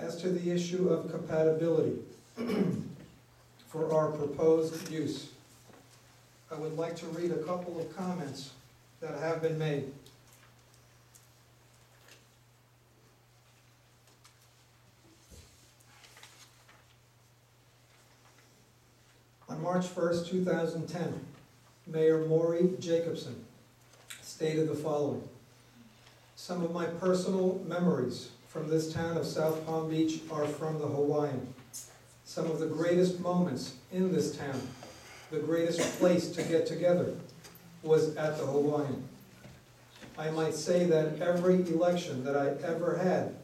As to the issue of compatibility for our proposed use, I would like to read a couple of comments that have been made. On March 1st, 2010, Mayor Maury Jacobson stated the following: "Some of my personal memories from this town of South Palm Beach are from the Hawaiian. Some of the greatest moments in this town, the greatest place to get together, was at the Hawaiian. I might say that every election that I ever had,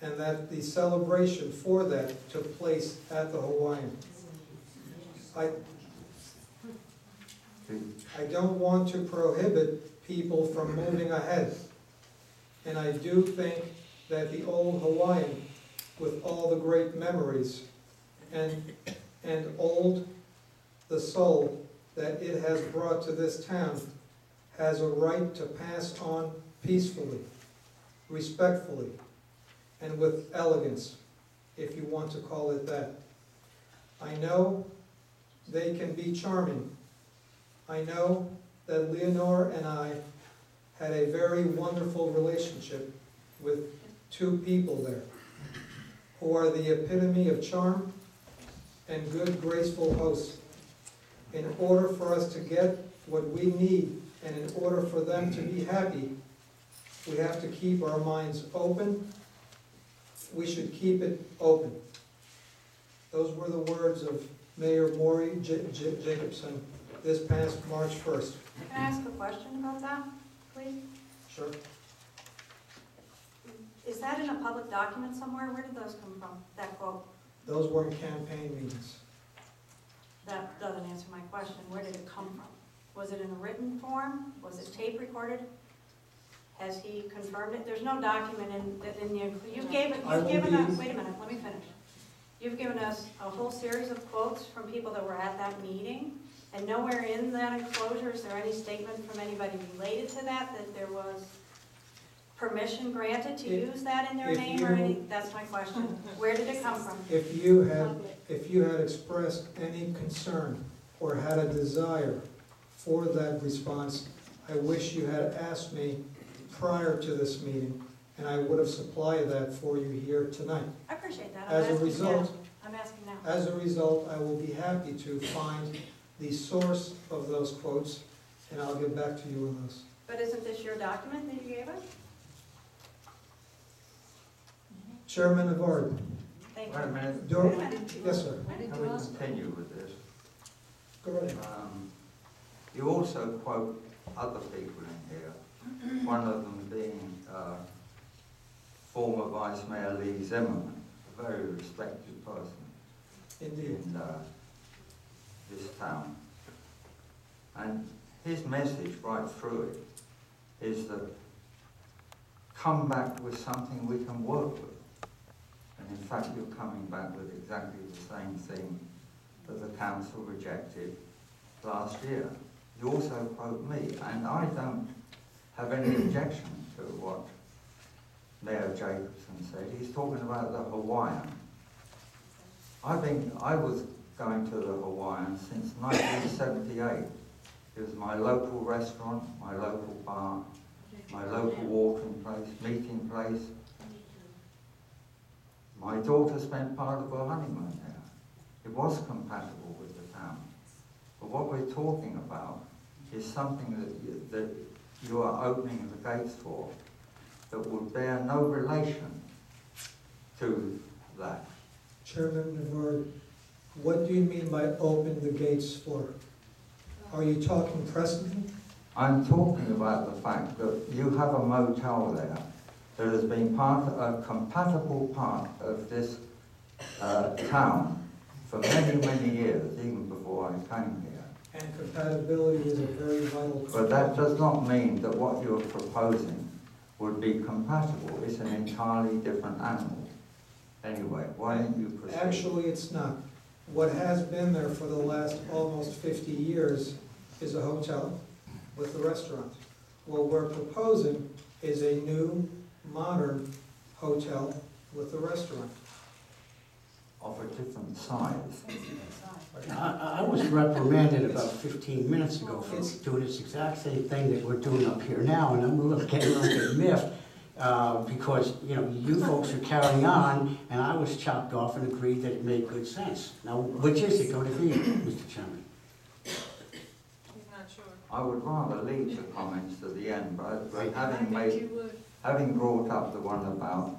and that the celebration for that took place at the Hawaiian. I don't want to prohibit people from moving ahead, and I do think that the old Hawaiian, with all the great memories and old the soul that it has brought to this town, has a right to pass on peacefully, respectfully, and with elegance, if you want to call it that. I know they can be charming. I know that Leonore and I had a very wonderful relationship with two people there, who are the epitome of charm and good, graceful hosts. In order for us to get what we need, and in order for them to be happy, we have to keep our minds open. We should keep it open." Those were the words of Mayor Maury Jacobson this past March 1st. Can I ask a question about that, please? Sure. Is that in a public document somewhere? Where did those come from, that quote? Those were campaign meetings. That doesn't answer my question. Where did it come from? Was it in a written form? Was it tape recorded? Has he confirmed it? There's no document in the, you've given us, wait a minute, let me finish. You've given us a whole series of quotes from people that were at that meeting, and nowhere in that enclosure is there any statement from anybody related to that there was permission granted to use that in their name or anything? That's my question. Where did it come from? If you had expressed any concern or had a desire for that response, I wish you had asked me prior to this meeting, and I would have supplied that for you here tonight. I appreciate that. As a result, I'm asking now. As a result, I will be happy to find the source of those quotes, and I'll get back to you on those. But isn't this your document that you gave us? Chairman Navarro. Thank Wait a you. minute. Yes, sir. Can we continue with this? Go right ahead. You also quote other people in here, one of them being former Vice Mayor Lee Zimmerman, a very respected person Indeed. in this town. And his message right through it is that come back with something we can work with. And in fact, you're coming back with exactly the same thing that the council rejected last year. You also quote me, and I don't have any objection to what Mayor Jacobson said. He's talking about the Hawaiian. I was going to the Hawaiian since 1978. It was my local restaurant, my local bar, my local walking place, meeting place. My daughter spent part of her honeymoon there. It was compatible with the town. But what we're talking about is something that you are opening the gates for that would bear no relation to that. Chairman Navarro, what do you mean by open the gates for? Are you talking precedent? I'm talking about the fact that you have a motel there that has been a compatible part of this town for many, many years, even before I came here. And compatibility is a very vital component. But that does not mean that what you're proposing would be compatible. It's an entirely different animal. Anyway, why don't you proceed? Actually, it's not. What has been there for the last almost 50 years is a hotel with a restaurant. What we're proposing is a new, modern hotel with the restaurant. Of a different size. I was reprimanded about 15 minutes ago for doing this exact same thing that we're doing up here now, and I'm getting a little bit miffed, because, you know, you folks are carrying on, and I was chopped off and agreed that it made good sense. Now, which is it going to be, Mr. Chairman? He's not sure. I would rather leave the comments to the end, but I think you would. having brought up the one about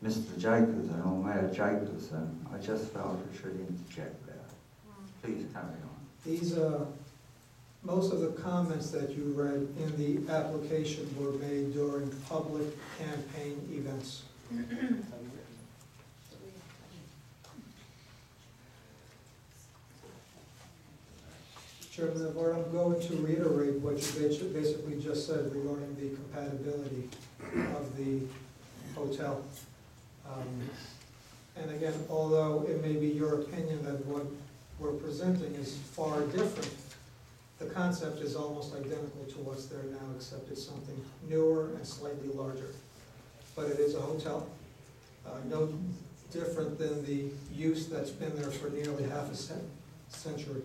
Mr. Jacobson or Mayor Jacobson, I just felt I should interject there. Please carry on. These, most of the comments that you read in the application were made during public campaign events. Chairman Navarro, I'm going to reiterate what you basically just said regarding the compatibility of the hotel. And again, although it may be your opinion that what we're presenting is far different, the concept is almost identical to what's there now, except it's something newer and slightly larger. But it is a hotel, no different than the use that's been there for nearly half a century.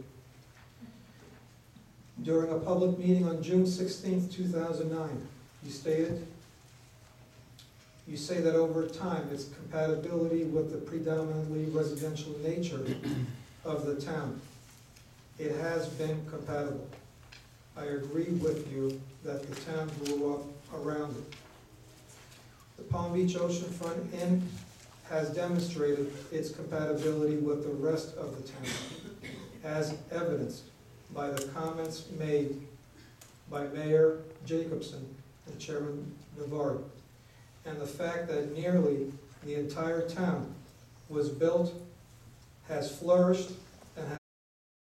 During a public meeting on June 16th, 2009, you stated, you say that over time its compatibility with the predominantly residential nature of the town. It has been compatible. I agree with you that the town grew up around it. The Palm Beach Oceanfront Inn has demonstrated its compatibility with the rest of the town, as evidenced by the comments made by Mayor Jacobson and Chairman Navarro, and the fact that nearly the entire town was built, has flourished,